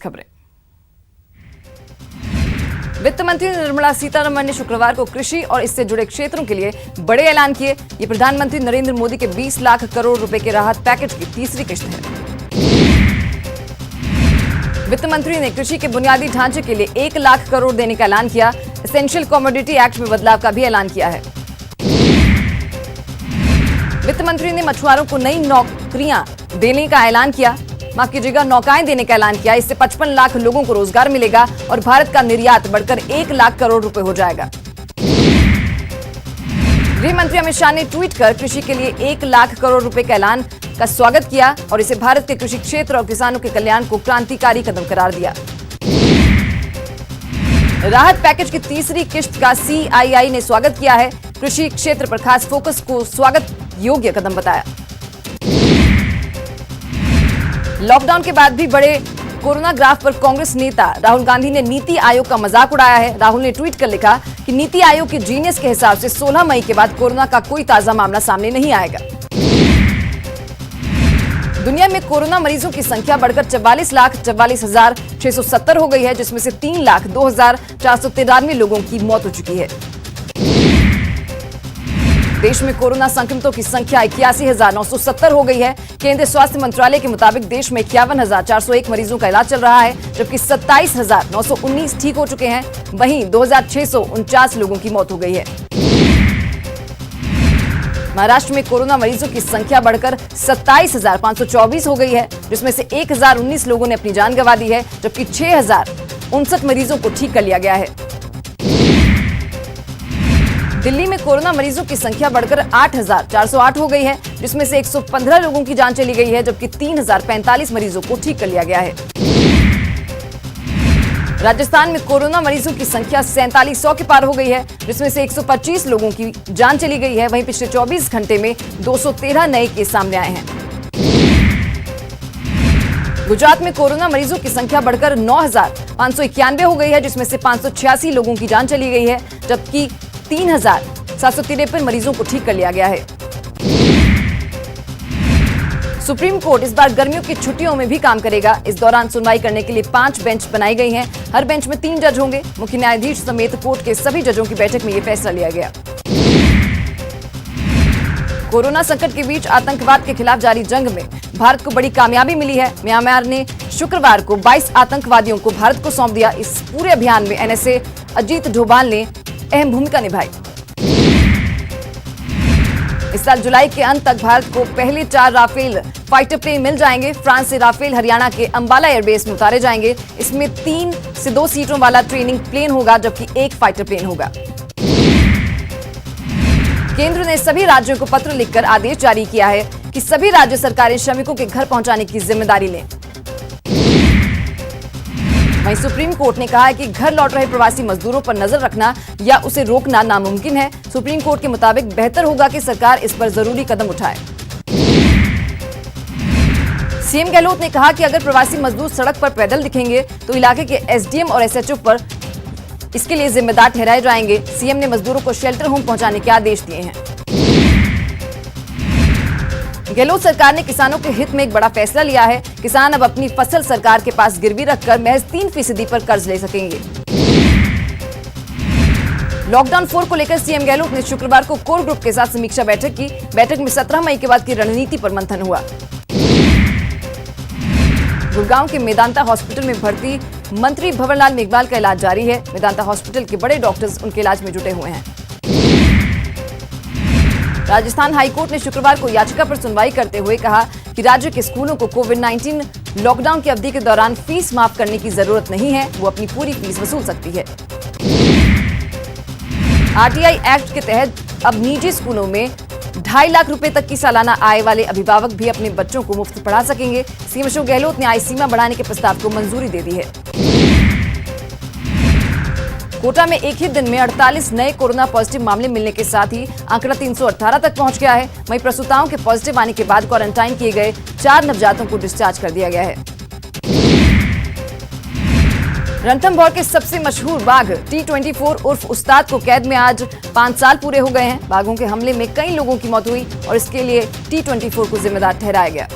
खबरें। वित्त मंत्री निर्मला सीतारमण ने शुक्रवार को कृषि और इससे जुड़े क्षेत्रों के लिए बड़े ऐलान किए। ये प्रधानमंत्री नरेंद्र मोदी के 20 लाख करोड़ रुपए के राहत पैकेज की तीसरी किश्त है। वित्त मंत्री ने कृषि के बुनियादी ढांचे के लिए 1 लाख करोड़ देने का ऐलान किया। एसेंशियल कमोडिटी एक्ट में बदलाव का भी ऐलान किया है। वित्त मंत्री ने मछुआरों को नई नौकरियां देने का ऐलान किया। माफ कीजिएगा, नौकाएं देने का ऐलान किया। इससे 55 लाख लोगों को रोजगार मिलेगा और भारत का निर्यात बढ़कर 1 लाख करोड़ रुपए हो जाएगा। गृह मंत्री अमित शाह ने ट्वीट कर कृषि के लिए 1 लाख करोड़ रुपए के ऐलान का स्वागत किया और इसे भारत के कृषि क्षेत्र और किसानों के कल्याण को क्रांतिकारी कदम करार दिया। राहत पैकेज की तीसरी किश्त का CII ने स्वागत किया है। कृषि क्षेत्र पर खास फोकस को स्वागत योग्य कदम बताया। लॉकडाउन के बाद भी बड़े कोरोना ग्राफ पर कांग्रेस नेता राहुल गांधी ने नीति आयोग का मजाक उड़ाया है। राहुल ने ट्वीट कर लिखा कि नीति आयोग के जीनियस के हिसाब से 16 मई के बाद कोरोना का कोई ताजा मामला सामने नहीं आएगा। दुनिया में कोरोना मरीजों की संख्या बढ़कर 44,44,670 हो गई है, जिसमें से 3,02,493 लोगों की मौत हो चुकी है। देश में कोरोना संक्रमितों की संख्या 81,970 हो गई है। केंद्रीय स्वास्थ्य मंत्रालय के मुताबिक देश में 51,401 मरीजों का इलाज चल रहा है, जबकि 27,919 ठीक हो चुके हैं। वहीं 2,649 लोगों की मौत हो गई है। महाराष्ट्र में कोरोना मरीजों की संख्या बढ़कर 27,524 हो गई है, जिसमें से 1,019 लोगों ने अपनी जान गंवा दी है, जबकि 6,059 मरीजों को ठीक कर लिया गया है। दिल्ली में कोरोना मरीजों की संख्या बढ़कर 8,408 हो गई है, जिसमें से 115 लोगों की जान चली गई है, जबकि 3,045 मरीजों को ठीक कर लिया गया है। राजस्थान में कोरोना मरीजों की संख्या 4700 के पार हो गई है, जिसमें से 125 लोगों की जान चली गई है। वहीं पिछले 24 घंटे में 213 नए केस सामने आए हैं। गुजरात में कोरोना मरीजों की संख्या बढ़कर 9,591 हो गई है, जिसमें से 586 लोगों की जान चली गई है, जबकि 3,753 मरीजों को ठीक कर लिया गया है। सुप्रीम कोर्ट इस बार गर्मियों की छुट्टियों में भी काम करेगा। इस दौरान सुनवाई करने के लिए 5 बेंच बनाई गई हैं। हर बेंच में 3 जज होंगे। मुख्य न्यायाधीश समेत कोर्ट के सभी जजों की बैठक में यह फैसला लिया गया। कोरोना संकट के बीच आतंकवाद के खिलाफ जारी जंग में भारत को बड़ी कामयाबी मिली है। म्यांमार ने शुक्रवार को 22 आतंकवादियों को भारत को सौंप दिया। इस पूरे अभियान में NSA अजीत डोभाल ने अहम भूमिका निभाई। इस साल जुलाई के अंत तक भारत को पहले 4 राफेल फाइटर प्लेन मिल जाएंगे। फ्रांस से राफेल हरियाणा के अंबाला एयरबेस में उतारे जाएंगे। इसमें 3 से 2 सीटों वाला ट्रेनिंग प्लेन होगा, जबकि 1 फाइटर प्लेन होगा। केंद्र ने सभी राज्यों को पत्र लिखकर आदेश जारी किया है कि सभी राज्य सरकारें श्रमिकों के घर पहुंचाने की जिम्मेदारी लें। वहीं सुप्रीम कोर्ट ने कहा है कि घर लौट रहे प्रवासी मजदूरों पर नजर रखना या उसे रोकना नामुमकिन है। सुप्रीम कोर्ट के मुताबिक बेहतर होगा कि सरकार इस पर जरूरी कदम उठाए। सीएम गहलोत ने कहा कि अगर प्रवासी मजदूर सड़क पर पैदल दिखेंगे तो इलाके के SDM और SHO पर इसके लिए जिम्मेदार ठहराए जाएंगे। सीएम ने मजदूरों को शेल्टर होम पहुंचाने के आदेश दिए हैं। गहलोत सरकार ने किसानों के हित में एक बड़ा फैसला लिया है। किसान अब अपनी फसल सरकार के पास गिरवी रखकर महज 3% पर कर्ज ले सकेंगे। लॉकडाउन 4 को लेकर सीएम गहलोत ने शुक्रवार को कोर ग्रुप के साथ समीक्षा बैठक की। बैठक में 17 मई के बाद की रणनीति पर मंथन हुआ। गुड़गांव के मेदांता हॉस्पिटल में भर्ती मंत्री भंवरलाल मेघवाल का इलाज जारी है। मेदांता हॉस्पिटल के बड़े डॉक्टर्स उनके इलाज में जुटे हुए हैं। राजस्थान हाईकोर्ट ने शुक्रवार को याचिका पर सुनवाई करते हुए कहा कि राज्य के स्कूलों को कोविड-19 लॉकडाउन की अवधि के दौरान फीस माफ करने की जरूरत नहीं है। वो अपनी पूरी फीस वसूल सकती है। RTI एक्ट के तहत अब निजी स्कूलों में 2.5 लाख रुपए तक की सालाना आय वाले अभिभावक भी अपने बच्चों को मुफ्त पढ़ा सकेंगे। सीएम अशोक गहलोत ने आय सीमा बढ़ाने के प्रस्ताव को मंजूरी दे दी है। कोटा में एक ही दिन में 48 नए कोरोना पॉजिटिव मामले मिलने के साथ ही आंकड़ा 318 तक पहुंच गया है। वहीं प्रसूताओं के पॉजिटिव आने के बाद क्वारंटाइन किए गए 4 नवजातों को डिस्चार्ज कर दिया गया है। रणथंभौर के सबसे मशहूर बाघ T24 उर्फ उस्ताद को कैद में आज 5 साल पूरे हो गए हैं। बाघों के हमले में कई लोगों की मौत हुई और इसके लिए T24 को जिम्मेदार ठहराया गया।